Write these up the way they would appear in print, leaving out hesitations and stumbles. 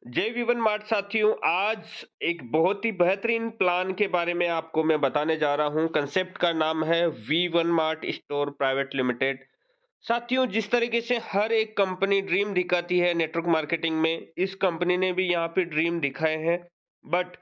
जय Vivian mart साथियों, आज एक बहुत ही बेहतरीन प्लान के बारे में आपको मैं बताने जा रहा हूं। कंसेप्ट का नाम है V One Mart store private limited. साथियों, जिस तरीके से हर एक कंपनी ड्रीम दिखाती है नेटवर्क मार्केटिंग में, इस कंपनी ने भी यहाँ पे ड्रीम दिखाए हैं। बट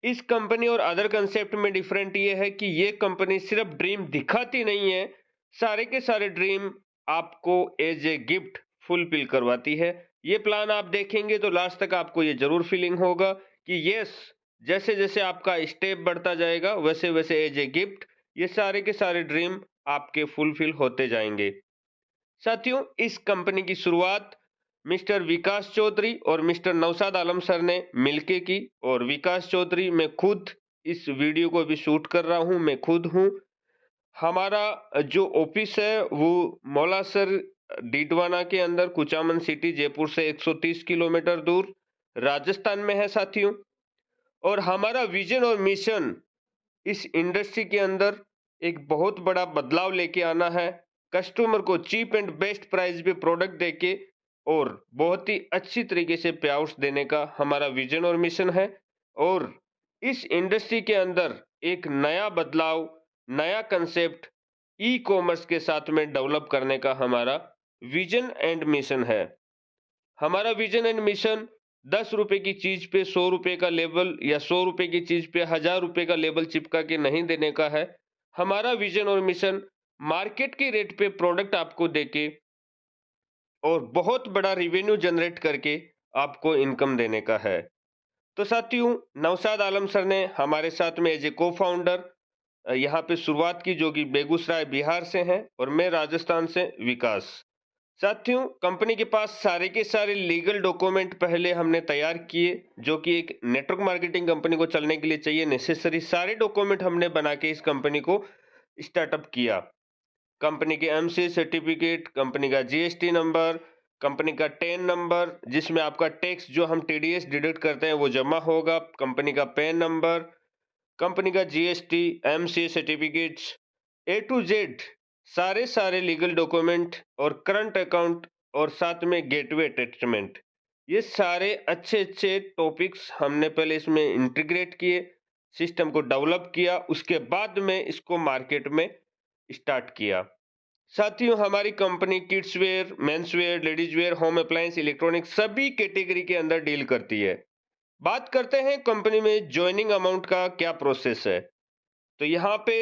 इस कंपनी और अदर कंसेप्ट में डिफरेंट ये है कि ये कंपनी सिर्फ ड्रीम दिखाती नहीं है, सारे के सारे ड्रीम आपको एज ए गिफ्ट फुलफिल करवाती है। ये प्लान आप देखेंगे तो लास्ट तक आपको ये जरूर फीलिंग होगा कि यस, जैसे जैसे आपका स्टेप बढ़ता जाएगा वैसे वैसे एज ए गिफ्ट ये सारे के सारे ड्रीम आपके फुलफिल होते जाएंगे। साथियों, इस कंपनी की शुरुआत मिस्टर विकास चौधरी और मिस्टर नौशाद आलम सर ने मिलके की। और विकास चौधरी, मैं खुद इस वीडियो को भी शूट कर रहा हूं, मैं खुद हूं। हमारा जो ऑफिस है वो मौलासर डीडवाना के अंदर कुचामन सिटी, जयपुर से 130 किलोमीटर दूर राजस्थान में है साथियों। और हमारा विजन और मिशन इस इंडस्ट्री के अंदर एक बहुत बड़ा बदलाव लेके आना है। कस्टमर को चीप एंड बेस्ट प्राइस पे प्रोडक्ट देके और बहुत ही अच्छी तरीके से पे आउट्स देने का हमारा विजन और मिशन है। और इस इंडस्ट्री के अंदर एक नया बदलाव, नया कंसेप्ट ई कॉमर्स के साथ में डेवलप करने का हमारा विजन एंड मिशन है। हमारा विजन एंड मिशन 10 रुपए की चीज पे 100 रुपए का लेबल या 100 रुपए की चीज पे 1000 रुपए का लेबल चिपका के नहीं देने का है। हमारा विजन और मिशन मार्केट के रेट पे प्रोडक्ट आपको देके और बहुत बड़ा रिवेन्यू जनरेट करके आपको इनकम देने का है। तो साथियों, नौशाद आलम सर ने हमारे साथ में एज ए को फाउंडर यहाँ पे शुरुआत की, जो कि बेगूसराय बिहार से हैं, और मैं राजस्थान से विकास। साथियों, कंपनी के पास सारे के सारे लीगल डॉक्यूमेंट पहले हमने तैयार किए, जो कि एक नेटवर्क मार्केटिंग कंपनी को चलने के लिए चाहिए नेसेसरी सारे डॉक्यूमेंट हमने बना के इस कंपनी को स्टार्टअप किया। कंपनी के एमसी सर्टिफिकेट, कंपनी का जीएसटी नंबर, कंपनी का टेन नंबर जिसमें आपका टैक्स जो हम टीडीएस डिडक्ट करते हैं वो जमा होगा, कंपनी का पैन नंबर, कंपनी का GST, MC certificates, A to Z सारे सारे लीगल डॉक्यूमेंट और करंट अकाउंट और साथ में गेटवे अटैचमेंट, ये सारे अच्छे अच्छे टॉपिक्स हमने पहले इसमें इंटीग्रेट किए, सिस्टम को डेवलप किया, उसके बाद में इसको मार्केट में स्टार्ट किया। साथियों, हमारी company kids where, men's wear, ladies wear, home appliance, electronic सभी कैटेगरी के अंदर डील करती है। बात करते हैं कंपनी में ज्वाइनिंग अमाउंट का क्या प्रोसेस है। तो यहाँ पे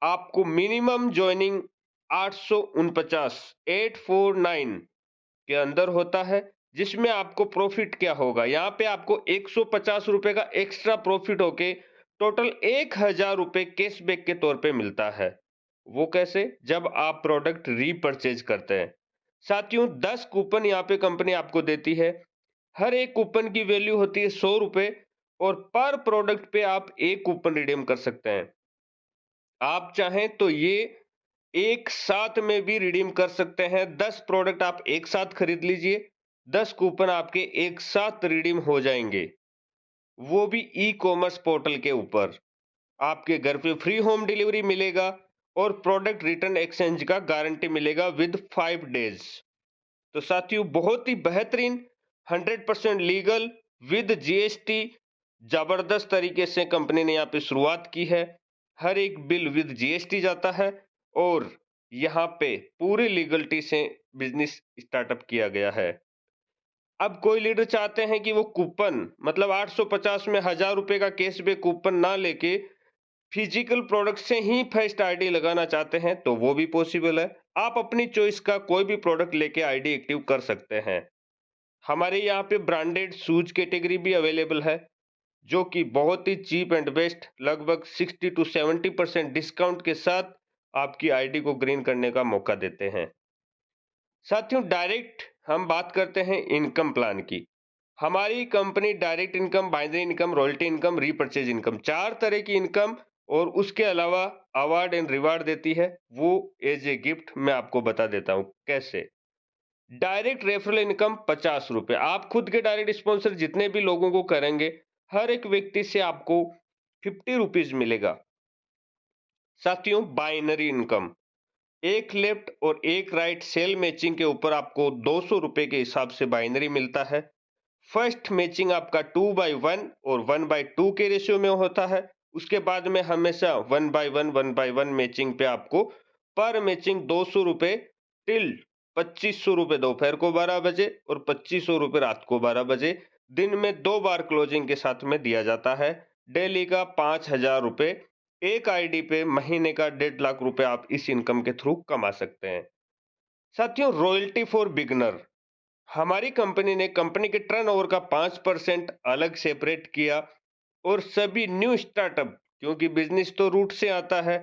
आपको मिनिमम ज्वाइनिंग 849 849 के अंदर होता है, जिसमें आपको प्रॉफिट क्या होगा, यहाँ पे आपको 150 रुपए का एक्स्ट्रा प्रॉफिट होके टोटल 1000 रुपए कैशबैक के तौर पे मिलता है। वो कैसे? जब आप प्रोडक्ट रीपरचेज करते हैं। साथियों, 10 कूपन यहाँ पे कंपनी आपको देती है। हर एक कूपन की वैल्यू होती है 100 रुपए और पर प्रोडक्ट पे आप एक कूपन रिडीम कर सकते हैं। आप चाहें तो ये एक साथ में भी रिडीम कर सकते हैं। 10 प्रोडक्ट आप एक साथ खरीद लीजिए, 10 कूपन आपके एक साथ रिडीम हो जाएंगे, वो भी ई कॉमर्स पोर्टल के ऊपर। आपके घर पे फ्री होम डिलीवरी मिलेगा और प्रोडक्ट रिटर्न एक्सचेंज का गारंटी मिलेगा विद 5 डेज। तो साथियों, बहुत ही बेहतरीन 100% लीगल विद जीएसटी जबरदस्त तरीके से कंपनी ने यहाँ पे शुरुआत की है। हर एक बिल विद जीएसटी जाता है और यहाँ पे पूरी लीगलिटी से बिजनेस स्टार्टअप किया गया है। अब कोई लीडर चाहते हैं कि वो कूपन मतलब 850 में 1000 रुपए का कैशबैक कूपन ना लेके फिजिकल प्रोडक्ट से ही फर्स्ट आईडी लगाना चाहते हैं, तो वो भी पॉसिबल है। आप अपनी चॉइस का कोई भी प्रोडक्ट लेके आईडी एक्टिव कर सकते हैं। हमारे यहाँ पे ब्रांडेड शूज कैटेगरी भी अवेलेबल है, जो कि बहुत ही चीप एंड बेस्ट, लगभग 60 टू 70% डिस्काउंट के साथ आपकी आईडी को ग्रीन करने का मौका देते हैं। साथियों, डायरेक्ट हम बात करते हैं इनकम प्लान की। हमारी company direct income, binary income, royalty income, repurchase income, 4 तरह की इनकम और उसके अलावा अवार्ड एंड रिवार्ड देती है। वो एज ए गिफ्ट मैं आपको बता देता हूँ कैसे। डायरेक्ट रेफरल इनकम 50 रुपए, आप खुद के डायरेक्ट स्पॉन्सर जितने भी लोगों को करेंगे, हर एक व्यक्ति से आपको 50 रुपीज मिलेगा। साथियों, बाइनरी इनकम, एक लेफ्ट और एक राइट सेल मैचिंग के ऊपर आपको 200 रुपए के हिसाब से बाइनरी मिलता है। फर्स्ट मैचिंग आपका 2/1 और 1/2 के रेशियो में होता है। उसके बाद में हमेशा 1/1 मैचिंग पे आपको पर मैचिंग 200 रुपए टिल 2500 रुपए दोपहर को 12 बजे और 2500 रुपए रात को 12 बजे दिन में 2 बार क्लोजिंग के साथ में दिया जाता है। डेली का 5000 रुपए एक आईडी पे महीने का 1.5 लाख रुपए आप इस इनकम के थ्रू कमा सकते हैं। साथियों, रॉयल्टी फॉर बिगनर, हमारी कंपनी ने कंपनी के टर्नओवर का 5% अलग सेपरेट किया और सभी न्यू स्टार्टअप, क्योंकि बिजनेस तो रूट से आता है,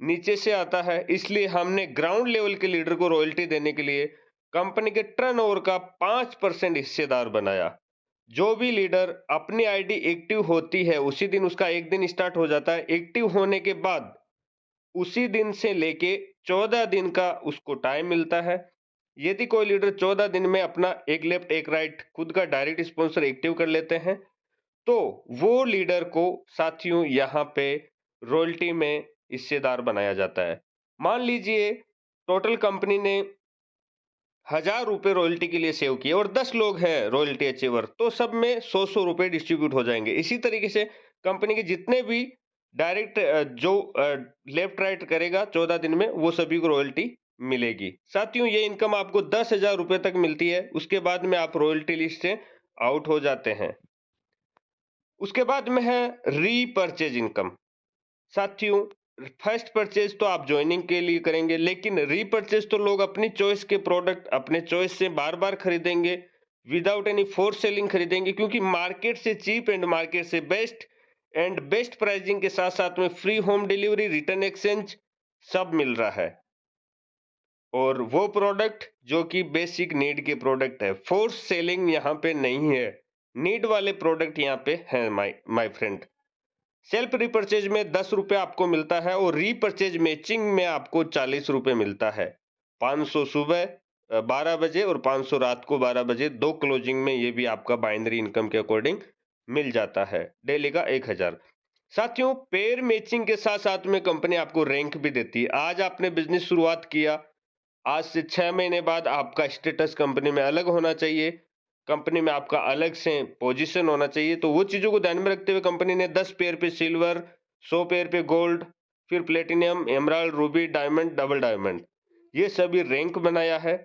नीचे से आता है, इसलिए हमने ग्राउंड लेवल के लीडर को रॉयल्टी देने के लिए कंपनी के टर्नओवर का 5% हिस्सेदार बनाया। जो भी लीडर अपनी आईडी एक्टिव होती है उसी दिन उसका एक दिन स्टार्ट हो जाता है। एक्टिव होने के बाद उसी दिन से लेके 14 दिन का उसको टाइम मिलता है। यदि कोई लीडर 14 दिन में अपना एक लेफ्ट एक राइट खुद का डायरेक्ट स्पॉन्सर एक्टिव कर लेते हैं, तो वो लीडर को साथियों यहाँ पे रॉयल्टी में हिस्सेदार बनाया जाता है। मान लीजिए टोटल कंपनी ने 1000 रुपए रॉयल्टी के लिए सेव किए और 10 लोग हैं रॉयल्टी अचीवर, तो सब में 100 रुपए डिस्ट्रीब्यूट हो जाएंगे। इसी तरीके से कंपनी के जितने भी डायरेक्ट जो लेफ्ट राइट करेगा 14 दिन में, वो सभी को रॉयल्टी मिलेगी। साथियों, ये इनकम आपको 10,000 रुपए तक मिलती है। उसके बाद में आप रॉयल्टी लिस्ट से आउट हो जाते हैं। उसके बाद में है रीपर्चेज इनकम। साथियों, फर्स्ट परचेज तो आप ज्वाइनिंग के लिए करेंगे, लेकिन रीपर्चेज तो लोग अपनी चॉइस के प्रोडक्ट अपने चॉइस से बार बार खरीदेंगे, विदाउट एनी फोर्स सेलिंग खरीदेंगे, क्योंकि मार्केट से चीप एंड मार्केट से बेस्ट प्राइसिंग के साथ साथ में free home delivery, return exchange सब मिल रहा है। और वो प्रोडक्ट जो कि बेसिक नीड के प्रोडक्ट है, फोर्स सेलिंग यहाँ पे नहीं है, नीड वाले प्रोडक्ट यहाँ पे हैं माय फ्रेंड। सेल्फ रिपर्चेज में 10 रुपए आपको मिलता है और रीपर्चेज मैचिंग में आपको 40 रुपए मिलता है। 500 सुबह 12 बजे और 500 रात को 12 बजे, दो क्लोजिंग में ये भी आपका बाइनरी इनकम के अकॉर्डिंग मिल जाता है। डेली का 1000। साथियों, पेयर मैचिंग के साथ साथ में कंपनी आपको रैंक भी देती है। आज आपने बिजनेस शुरुआत किया, आज से 6 महीने बाद आपका स्टेटस कंपनी में अलग होना चाहिए, कंपनी में आपका अलग से पोजीशन होना चाहिए। तो वो चीजों को ध्यान में रखते हुए कंपनी ने 10 पेयर पे सिल्वर, 100 पेयर पे गोल्ड, फिर platinum, emerald, Ruby, diamond, double diamond, ये सभी रैंक बनाया है।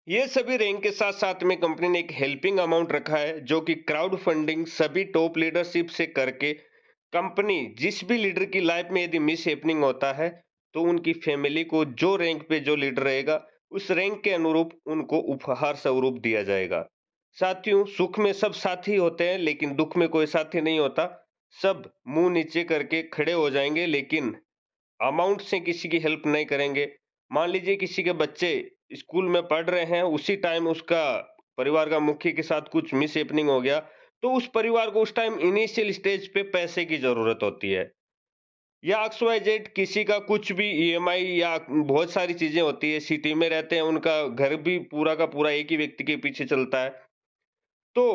ये सभी रैंक के साथ साथ में कंपनी ने एक हेल्पिंग अमाउंट रखा है, जो कि क्राउड फंडिंग सभी टॉप लीडरशिप से करके कंपनी जिस भी लीडर की लाइफ में यदि मिस हैपनिंग होता है, तो उनकी फैमिली को जो रैंक पे जो लीडर रहेगा उस रैंक के अनुरूप उनको उपहार स्वरूप दिया जाएगा। साथियों, सुख में सब साथी होते हैं, लेकिन दुख में कोई साथी नहीं होता। सब मुंह नीचे करके खड़े हो जाएंगे, लेकिन अमाउंट से किसी की हेल्प नहीं करेंगे। मान लीजिए किसी के बच्चे स्कूल में पढ़ रहे हैं, उसी टाइम उसका परिवार का मुखिया के साथ कुछ मिस हैपनिंग हो गया, तो उस परिवार को उस टाइम इनिशियल स्टेज पे पैसे की जरूरत होती है। या एक्स वाई जेड किसी का कुछ भी ईएमआई या बहुत सारी चीजें होती है, सिटी में रहते हैं, उनका घर भी पूरा का पूरा एक ही व्यक्ति के पीछे चलता है, तो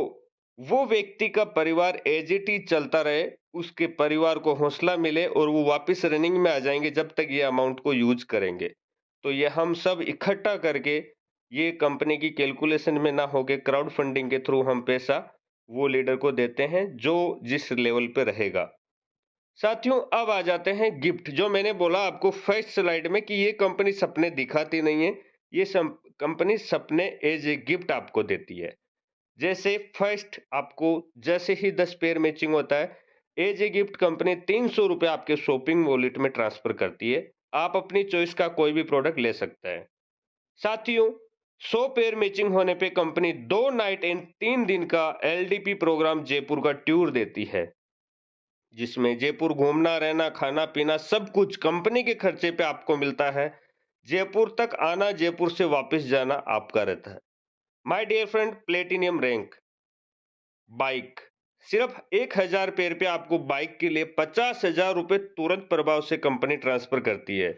वो व्यक्ति का परिवार एज इट इज चलता रहे, उसके परिवार को हौसला मिले और वो वापस रनिंग में आ जाएंगे जब तक ये अमाउंट को यूज करेंगे। तो ये हम सब इकट्ठा करके, ये कंपनी की कैलकुलेशन में ना होके क्राउड फंडिंग के थ्रू हम पैसा वो लीडर को देते हैं जो जिस लेवल पे रहेगा। साथियों, अब आ जाते हैं गिफ्ट। जो मैंने बोला आपको फर्स्ट स्लाइड में कि ये कंपनी सपने दिखाती नहीं है, ये कंपनी सपने एज ए गिफ्ट आपको देती है। जैसे फर्स्ट आपको जैसे ही 10 पेयर मैचिंग होता है, एज ए गिफ्ट कंपनी 300 रुपए आपके शॉपिंग वॉलेट में ट्रांसफर करती है। आप अपनी चॉइस का कोई भी प्रोडक्ट ले सकते हैं। साथियों, 100 पेयर मैचिंग होने पे कंपनी 2 नाइट एंड 3 दिन का एलडीपी प्रोग्राम जयपुर का टूर देती है, जिसमें जयपुर घूमना, रहना, खाना पीना सब कुछ कंपनी के खर्चे पे आपको मिलता है। जयपुर तक आना, जयपुर से वापस जाना आपका रहता है। My dear friend, platinum rank bike, सिर्फ 1000 पेयर पे आपको बाइक के लिए 50,000 रुपए तुरंत प्रभाव से कंपनी ट्रांसफर करती है।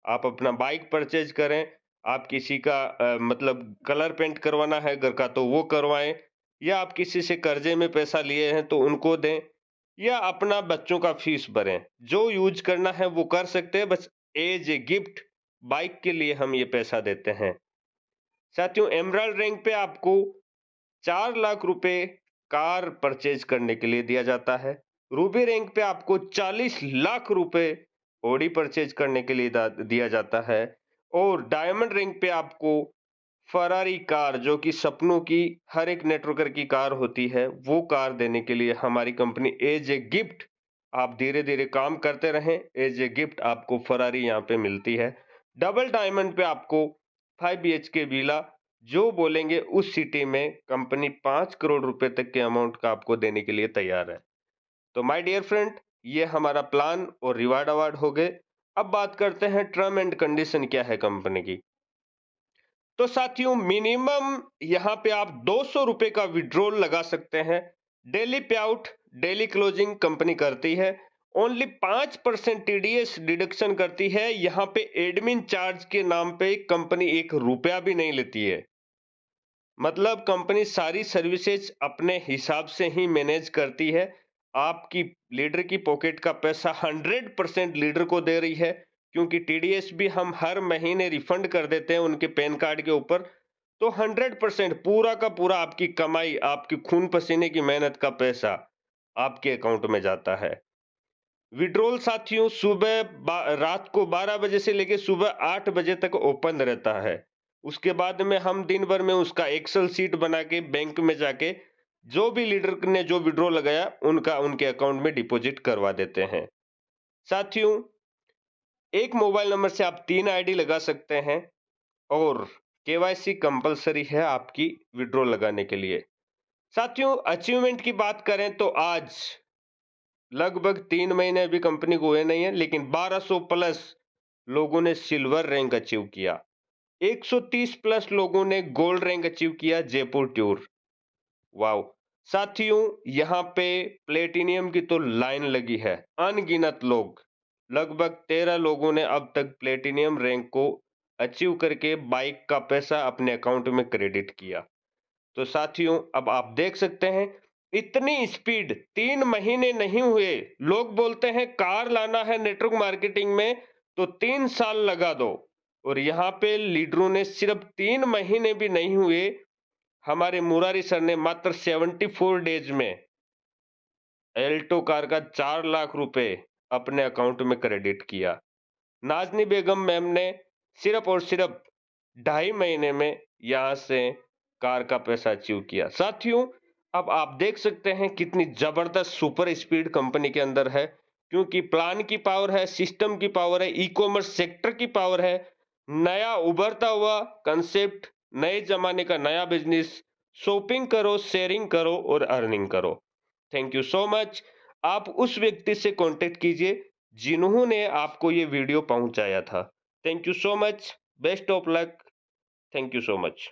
आप अपना बाइक परचेज करें, आप किसी का मतलब कलर पेंट करवाना है घर का तो वो करवाएं, या आप किसी से कर्जे में पैसा लिए हैं तो उनको दें, या अपना बच्चों का फीस भरें। जो यूज करना है वो कर सकते हैं, बस एज ए गिफ्ट बाइक के लिए हम ये पैसा देते हैं। साथियों, एमराल्ड रैंक पे आपको 4 लाख रुपए कार परचेज करने के लिए दिया जाता है। रूबी रैंक पे आपको 40 लाख रुपए ऑडी परचेज करने के लिए दिया जाता है और डायमंड रैंक पे आपको फरारी कार, जो कि सपनों की हर एक नेटवर्कर की कार होती है, वो कार देने के लिए हमारी कंपनी एज ए गिफ्ट, आप धीरे धीरे काम करते रहें, एज ए गिफ्ट आपको फरारी यहाँ पे मिलती है। डबल डायमंड पे आपको 5 BHK विला, जो बोलेंगे उस सिटी में कंपनी 5 करोड़ रुपए तक के अमाउंट का आपको देने के लिए तैयार है। तो माय डियर फ्रेंड, ये हमारा प्लान और रिवार्ड अवार्ड हो गए। अब बात करते हैं टर्म एंड कंडीशन क्या है कंपनी की। तो साथियों, मिनिमम यहाँ पे आप 200 रुपए का विड्रॉल लगा सकते हैं। डेली पे आउट, डेली क्लोजिंग कंपनी करती है। ओनली 5% टीडीएस डिडक्शन करती है। यहाँ पे एडमिन चार्ज के नाम पे कंपनी 1 रुपया भी नहीं लेती है। मतलब कंपनी सारी सर्विसेज अपने हिसाब से ही मैनेज करती है। आपकी लीडर की पॉकेट का पैसा 100% लीडर को दे रही है, क्योंकि टीडीएस भी हम हर महीने रिफंड कर देते हैं उनके पैन कार्ड के ऊपर। तो 100% पूरा का पूरा आपकी कमाई, आपकी खून पसीने की मेहनत का पैसा आपके अकाउंट में जाता है। विड्रॉल साथियों रात को 12 बजे से लेके सुबह 8 बजे तक ओपन रहता है। उसके बाद में हम दिन भर में उसका एक्सेल सीट बना के बैंक में जाके जो भी लीडर ने जो विड्रॉल लगाया उनका उनके अकाउंट में डिपॉजिट करवा देते हैं। साथियों, एक मोबाइल नंबर से आप 3 आईडी लगा सकते हैं और केवाईसी कंपलसरी है आपकी विड्रॉल लगाने के लिए। साथियों, अचीवमेंट की बात करें तो आज लगभग 3 महीने अभी कंपनी को हुए नहीं है, लेकिन 1200 प्लस लोगों ने सिल्वर रैंक अचीव किया। 130 प्लस लोगों ने गोल्ड रैंक अचीव किया जयपुर टूर। वाओ! साथियों, यहाँ पे प्लेटिनियम की तो लाइन लगी है। अनगिनत लोग, लगभग 13 लोगों ने अब तक प्लेटिनियम रैंक को अचीव करके बाइक का पैसा अपने अकाउंट में क्रेडिट किया। तो साथियों, अब आप देख सकते हैं इतनी स्पीड 3 महीने नहीं हुए। लोग बोलते हैं कार लाना है नेटवर्क मार्केटिंग में तो 3 साल लगा दो, और यहाँ पे लीडरों ने सिर्फ 3 महीने भी नहीं हुए, हमारे मुरारी सर ने मात्र 74 डेज में एल्टो कार का 4 लाख रुपए अपने अकाउंट में क्रेडिट किया। नाजनी बेगम मैम ने सिर्फ और सिर्फ 2.5 महीने में यहां से कार का पैसा अचीव किया। साथियों, अब आप देख सकते हैं कितनी जबरदस्त सुपर स्पीड कंपनी के अंदर है, क्योंकि प्लान की पावर है, सिस्टम की पावर है, ई कॉमर्स सेक्टर की पावर है, नया उभरता हुआ कंसेप्ट, नए जमाने का नया बिजनेस। शॉपिंग करो, शेयरिंग करो और अर्निंग करो। Thank you so much. आप उस व्यक्ति से कांटेक्ट कीजिए जिन्होंने आपको ये वीडियो पहुंचाया था। Thank you so much. Best of luck. Thank you so much.